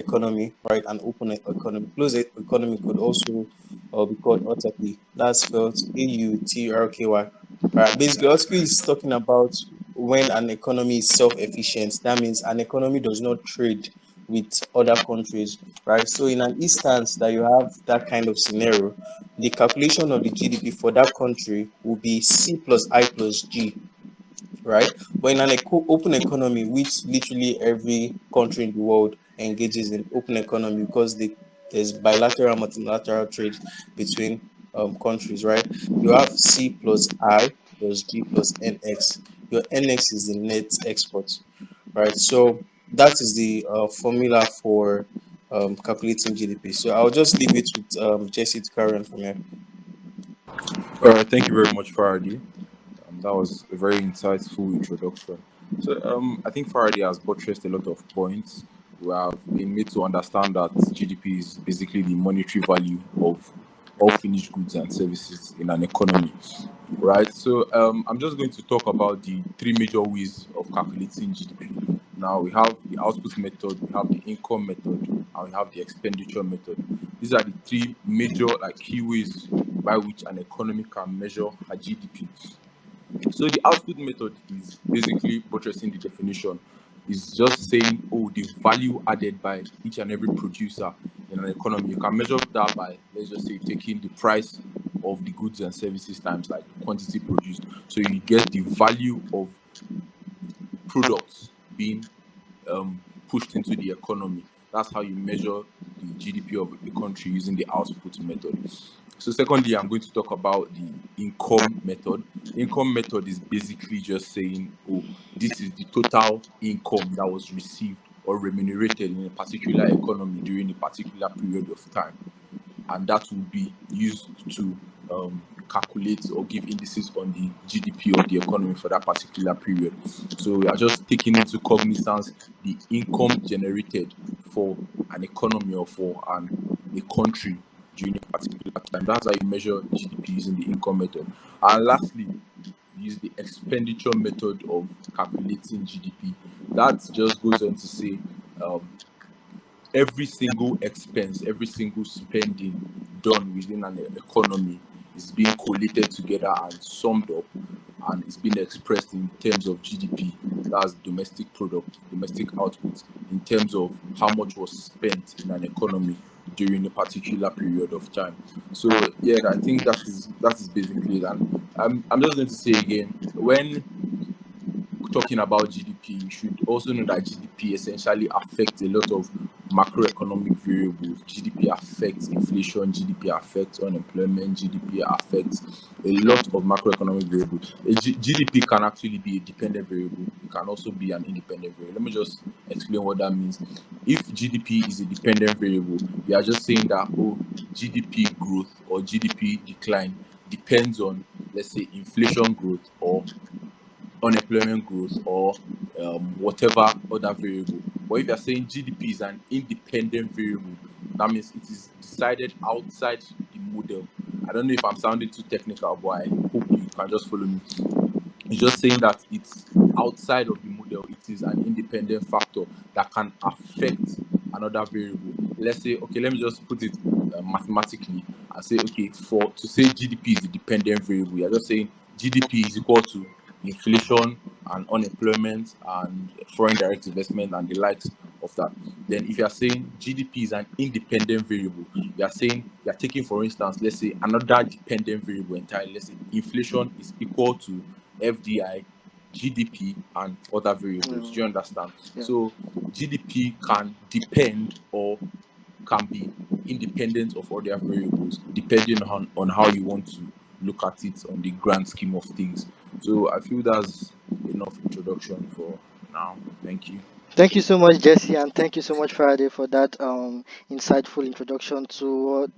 economy, right? An open economy. Closed economy could also be called autarky. That's spelled Autrky. Right. Basically, autarky is talking about when an economy is self-efficient. That means an economy does not trade with other countries, right? So in an instance that you have that kind of scenario, the calculation of the GDP for that country will be C plus I plus G, right? But in an open economy, which literally every country in the world engages in open economy because there's bilateral, multilateral trade between countries, right? You have C plus I plus G plus NX. Your NX is the net export, right? So that is the formula for calculating GDP. So I'll just leave it with Jesse to carry on from here. All right, thank you very much, Faraday. That was a very insightful introduction. So, I think Faraday has buttressed a lot of points. We have been made to understand that GDP is basically the monetary value of all finished goods and services in an economy, right? So, I'm just going to talk about the three major ways of calculating GDP. Now, we have the output method, we have the income method, and we have the expenditure method. These are the three major, like, key ways by which an economy can measure her GDP. So the output method is basically buttressing the definition. It's just saying, oh, the value added by each and every producer in an economy. You can measure that by, let's just say, taking the price of the goods and services times like the quantity produced. So you get the value of products being pushed into the economy. That's how you measure the GDP of a country using the output method. So, secondly, I'm going to talk about the income method. Income method is basically just saying, oh, this is the total income that was received or remunerated in a particular economy during a particular period of time, and that will be used to calculate or give indices on the GDP of the economy for that particular period. So we are just taking into cognizance the income generated for an economy or for a country during a particular time. That's how you measure GDP using the income method. And lastly, use the expenditure method of calculating GDP. That just goes on to say um, every single expense, every single spending done within an economy is being collated together and summed up, and it's being expressed in terms of GDP. That's domestic product, domestic output, in terms of how much was spent in an economy during a particular period of time. So yeah, I think that is basically it. And I'm just going to say again, when talking about GDP, you should also know that GDP essentially affects a lot of macroeconomic variables. GDP affects inflation, GDP affects unemployment, GDP affects a lot of macroeconomic variables. GDP can actually be a dependent variable, it can also be an independent variable. Let me just explain what that means. If GDP is a dependent variable, we are just saying that, oh, GDP growth or GDP decline depends on, let's say, inflation growth or unemployment growth or whatever other variable. But if you're saying GDP is an independent variable, that means it is decided outside the model. I don't know if I'm sounding too technical, but I hope you can just follow me. It's just saying that it's outside of the model, it is an independent factor that can affect another variable. Let's say, okay, let me just put it mathematically and say, okay, for to say GDP is a dependent variable, you're just saying GDP is equal to inflation and unemployment and foreign direct investment and the likes of that. Then, if you are saying GDP is an independent variable, you are saying you are taking, for instance, let's say another dependent variable entirely. Let's say inflation is equal to FDI, GDP, and other variables. Do you Mm, understand? yeah. So GDP can depend or can be independent of other variables depending on how you want to look at it on the grand scheme of things. So I feel that's enough introduction for now. Thank you. Thank you so much, Jesse, and thank you so much, Faraday, for that insightful introduction to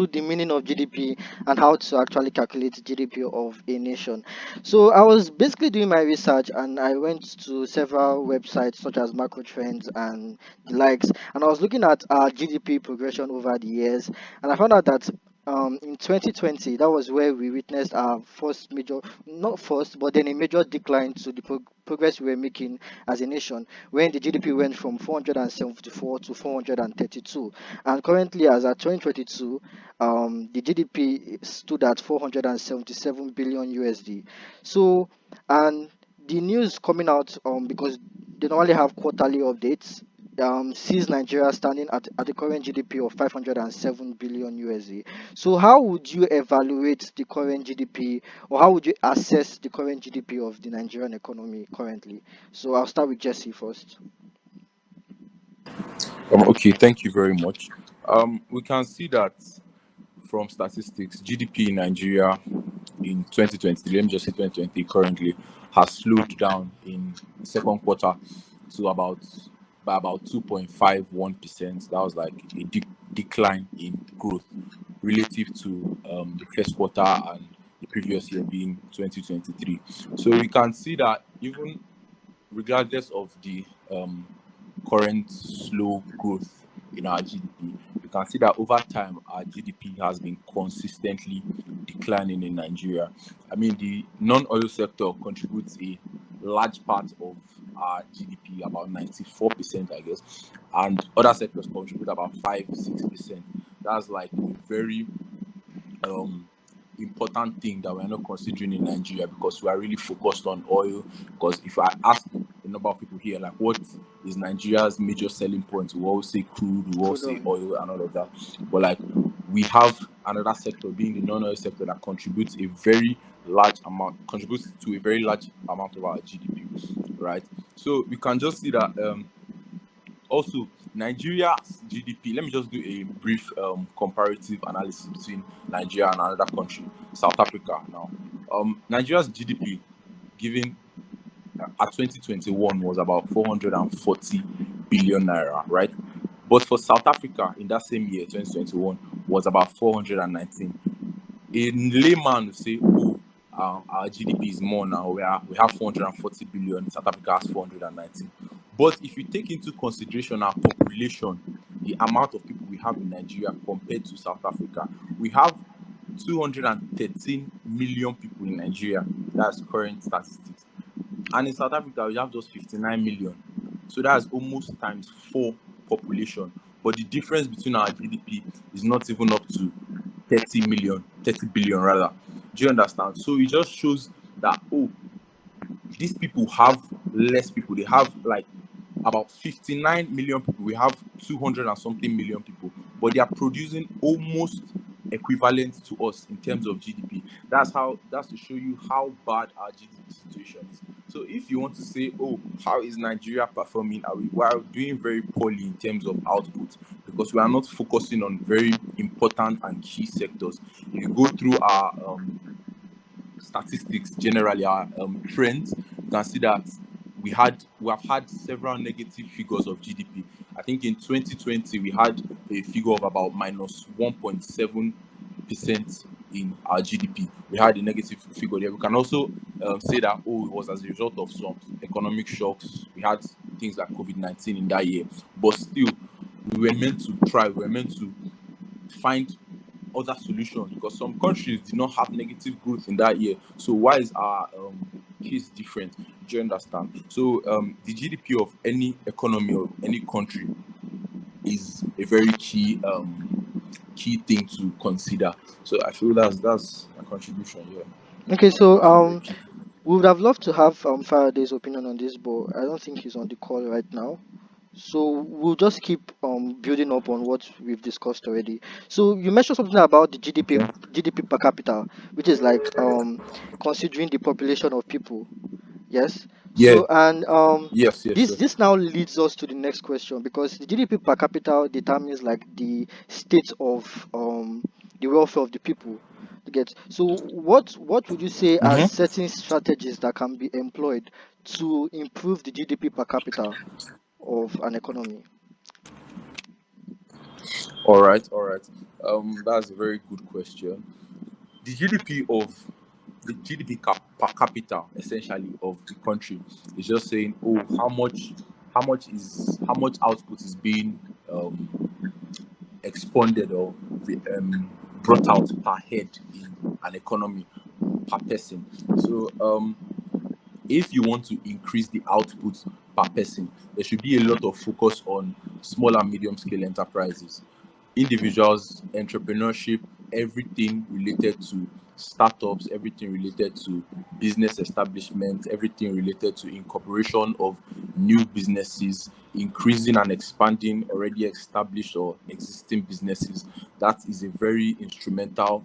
the meaning of GDP and how to actually calculate GDP of a nation. So I was basically doing my research, and I went to several websites such as Macro Trends and the likes, and I was looking at GDP progression over the years, and I found out that in 2020, that was where we witnessed our first major, not first, but then a major decline to the progress we were making as a nation, when the GDP went from 474 to 432. And currently, as at 2022, the GDP stood at 477 billion USD. So, and the news coming out, because they normally have quarterly updates, sees Nigeria standing at the current GDP of 507 billion USD. So, how would you evaluate the current GDP, or how would you assess the current GDP of the Nigerian economy currently? So, I'll start with Jesse first. Okay, thank you very much. We can see that from statistics, GDP in Nigeria in 2020, let me just say 2020 currently, has slowed down in the second quarter to about 2.51%. That was like a decline in growth relative to the first quarter and the previous year being 2023. So we can see that even regardless of the current slow growth in our GDP, you can see that over time our GDP has been consistently declining in Nigeria. I mean, the non-oil sector contributes a large part of our GDP, about 94%, I guess, and other sectors contribute about 5-6%. That's like a very um important thing that we're not considering in Nigeria, because we are really focused on oil. Because if I ask a number of people here, like, what is Nigeria's major selling point, we all say crude, we all Crude say oil. oil and all of that. But like, we have another sector, being the non-oil sector, that contributes to a very large amount of our GDP, right? So we can just see that also, Nigeria's GDP, let me just do a brief comparative analysis between Nigeria and another country, South Africa now. Nigeria's GDP given at 2021 was about 440 billion naira, right? But for South Africa in that same year, 2021, was about 419. A layman will say, oh, our GDP is more now. We have 440 billion. South Africa has 419. But if you take into consideration our population, the amount of people we have in Nigeria compared to South Africa, we have 213 million people in Nigeria. That's current statistics. And in South Africa, we have just 59 million. So that's almost times 4 population. But the difference between our GDP is not even up to 30 billion rather. Do you understand? So it just shows that, oh, these people have less people. They have like about 59 million people. We have 200 and something million people, but they are producing almost equivalent to us in terms of GDP. That's to show you how bad our GDP situation is. So if you want to say, oh, how is Nigeria performing? We are doing very poorly in terms of output, because we are not focusing on very important and key sectors. If you go through our statistics, generally our trends, you can see that we have had several negative figures of GDP. I think in 2020 we had a figure of about minus 1.7% in our GDP. We had a negative figure there. We can also say that, oh, it was as a result of some economic shocks. We had things like COVID-19 in that year, but still we were meant to try. We were meant to find other solutions, because some countries did not have negative growth in that year. So why is our case different? Do you understand? So the GDP of any economy or any country is a very key thing to consider. So I feel that's my contribution here. Okay, so It's a very key thing. we would have loved to have Faraday's opinion on this, but I don't think he's on the call right now. So we'll just keep building up on what we've discussed already. So you mentioned something about the Okay. GDP per capita, which is like considering the population of people. Yes. Yeah. So and Yes. this now leads us to the next question, because the GDP per capita determines like the state of the welfare of the people. You get. So what would you say are Mm-hmm. certain strategies that can be employed to improve the GDP per capita of an economy? All right. That's a very good question. The GDP of per capita essentially of the country is just saying, oh, how much output is being expanded or brought out per head in an economy per person. So if you want to increase the output per person, there should be a lot of focus on small and medium scale enterprises, individuals, entrepreneurship, everything related to startups, everything related to business establishment, everything related to incorporation of new businesses, increasing and expanding already established or existing businesses. That is a very instrumental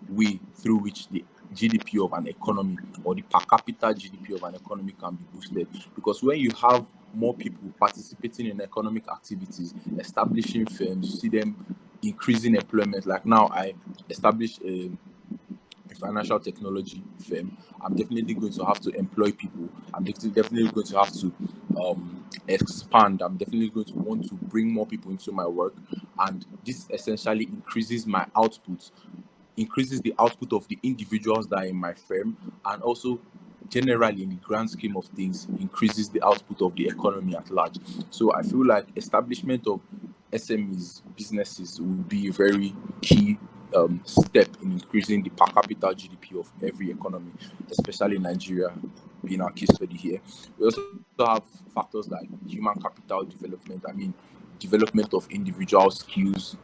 way through which the GDP of an economy or the per capita GDP of an economy can be boosted. Because when you have more people participating in economic activities, establishing firms, you see them increasing employment. Like now, I established a financial technology firm. I'm definitely going to have to employ people. I'm definitely going to have to expand. I'm definitely going to want to bring more people into my work, and this essentially increases the output of the individuals that are in my firm, and also generally in the grand scheme of things increases the output of the economy at large. So I feel like establishment of SMEs businesses would be a very key step in increasing the per capita GDP of every economy, especially Nigeria being our case study here. We also have factors like human capital development. I mean, development of individual skills,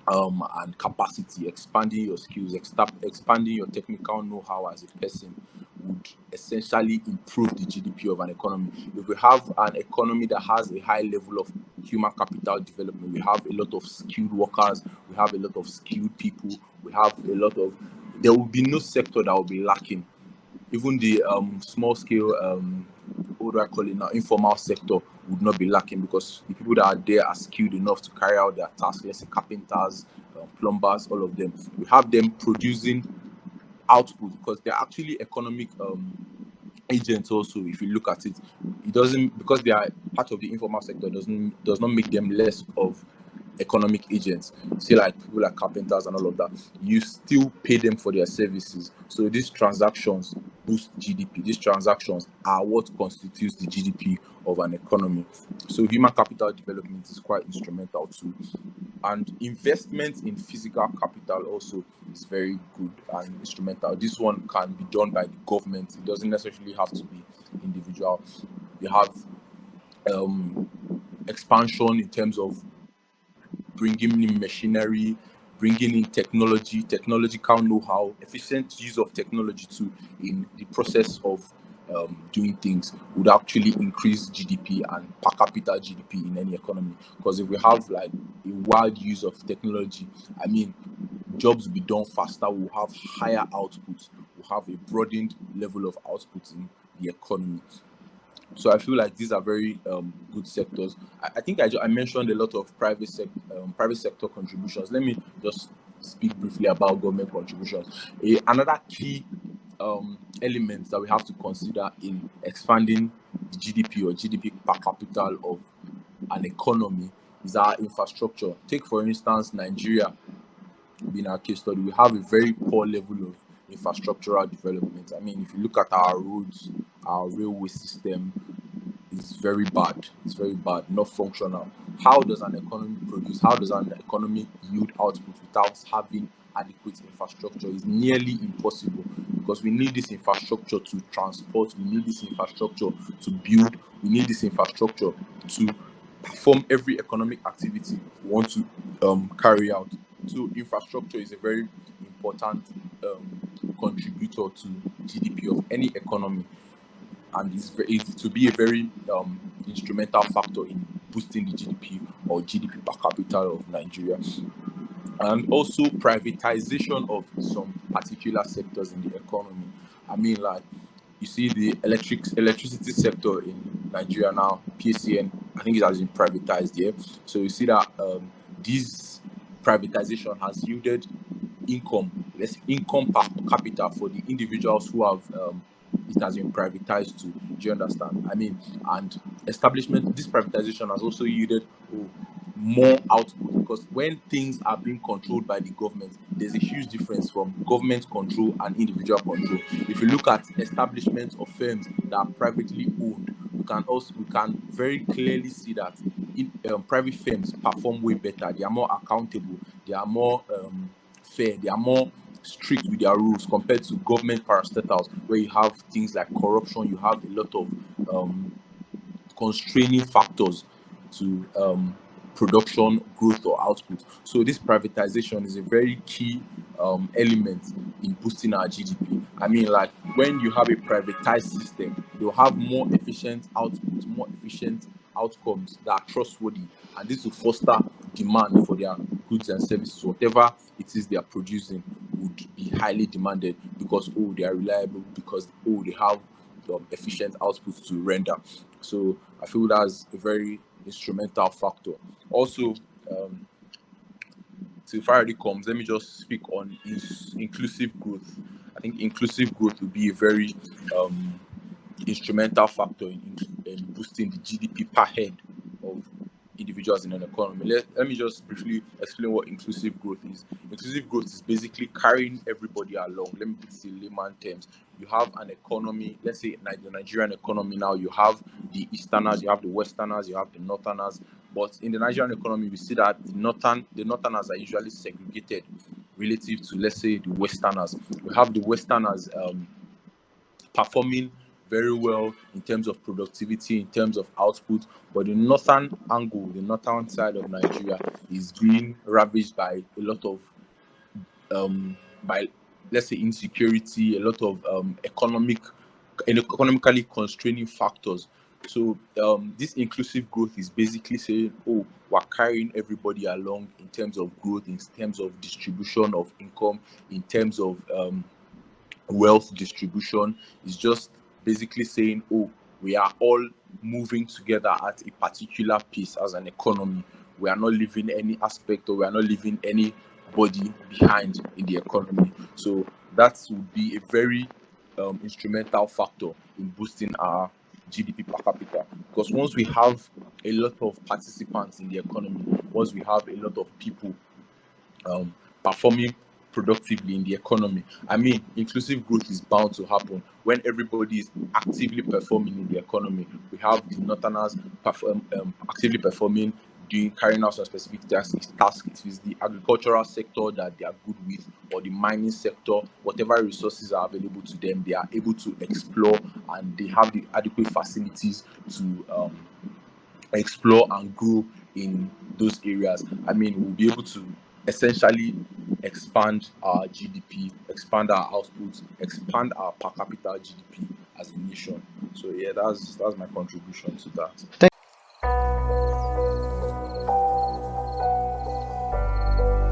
and capacity, expanding your skills, expanding your technical know-how as a person would essentially improve the GDP of an economy. If we have an economy that has a high level of human capital development, we have a lot of skilled workers, we have a lot of skilled people, we have a lot of, there will be no sector that will be lacking. Even the small scale, what do I call it now, informal sector would not be lacking, because the people that are there are skilled enough to carry out their tasks. Let's say carpenters, plumbers, all of them. We have them producing output, because they're actually economic agents also. If you look at it, it doesn't, because they are part of the informal sector, does not make them less of economic agents. Say like people like carpenters and all of that, you still pay them for their services. So these transactions boost GDP. These transactions are what constitutes the GDP of an economy. So human capital development is quite instrumental too. And investment in physical capital also is very good and instrumental. This one can be done by the government. It doesn't necessarily have to be individual. You have expansion in terms of bringing in machinery, bringing in technology, technological know-how, efficient use of technology too in the process of doing things would actually increase GDP and per capita GDP in any economy. Because if we have like a wide use of technology, I mean, jobs will be done faster, we'll have higher output, we'll have a broadened level of output in the economy. So I feel like these are very good sectors. I think I mentioned a lot of private sector contributions. Let me just speak briefly about government contributions. Another key element that we have to consider in expanding the GDP or GDP per capita of an economy is our infrastructure. Take for instance Nigeria being our case study. We have a very poor level of infrastructural development. I mean, if you look at our roads, our railway system, is very bad. It's very bad, not functional. How does an economy produce? How does an economy yield output without having adequate infrastructure? It's nearly impossible, because we need this infrastructure to transport, we need this infrastructure to build, we need this infrastructure to perform every economic activity we want to carry out. So infrastructure is a very important contributor to GDP of any economy, and it's to be a very instrumental factor in boosting the GDP or GDP per capita of Nigeria. And also privatization of some particular sectors in the economy. I mean, like you see the electricity sector in Nigeria now, PCN, I think it has been privatized here. So you see that this privatization has yielded less income per capita for the individuals who have it has been privatized to. Do you understand? I mean, and establishment, this privatization has also yielded more output, because when things are being controlled by the government, there's a huge difference from government control and individual control. If you look at establishments of firms that are privately owned, we can very clearly see that private firms perform way better. They are more accountable. They are more fair, they are more strict with their rules compared to government parastatals, where you have things like corruption, you have a lot of constraining factors to production, growth, or output. So this privatization is a very key element in boosting our GDP. I mean, like when you have a privatized system, you'll have more efficient output, more efficient outcomes that are trustworthy, and this will foster demand for their goods and services. Whatever it is they are producing would be highly demanded because they are reliable, because they have efficient outputs to render. So I feel that's a very instrumental factor. Also, um, till Faraday comes, let me just speak on inclusive growth. I think inclusive growth will be a very um, instrumental factor in boosting the GDP per head of individuals in an economy. Let me just briefly explain what inclusive growth is. Inclusive growth is basically carrying everybody along. Let me put it in layman terms. You have an economy, let's say the Nigerian economy now, you have the Easterners, you have the Westerners, you have the Northerners. But in the Nigerian economy, we see that the Northerners are usually segregated relative to, let's say, the Westerners. We have the Westerners performing very well in terms of productivity, in terms of output, but the northern angle, the northern side of Nigeria, is being ravaged by a lot of by, let's say, insecurity, a lot of economically constraining factors. So this inclusive growth is basically saying, we're carrying everybody along in terms of growth, in terms of distribution of income, in terms of wealth distribution. Is just basically saying, we are all moving together at a particular pace as an economy. We are not leaving any aspect, or we are not leaving anybody behind in the economy. So that would be a very instrumental factor in boosting our GDP per capita. Because once we have a lot of participants in the economy, once we have a lot of people performing productively in the economy, I mean, inclusive growth is bound to happen when everybody is actively performing in the economy. We have the Northerners actively performing, carrying out some specific tasks. If it's the agricultural sector that they are good with, or the mining sector, whatever resources are available to them, they are able to explore, and they have the adequate facilities to explore and grow in those areas. I mean, we'll be able to essentially expand our GDP, expand our output, expand our per capita GDP as a nation. So yeah, that's my contribution to that.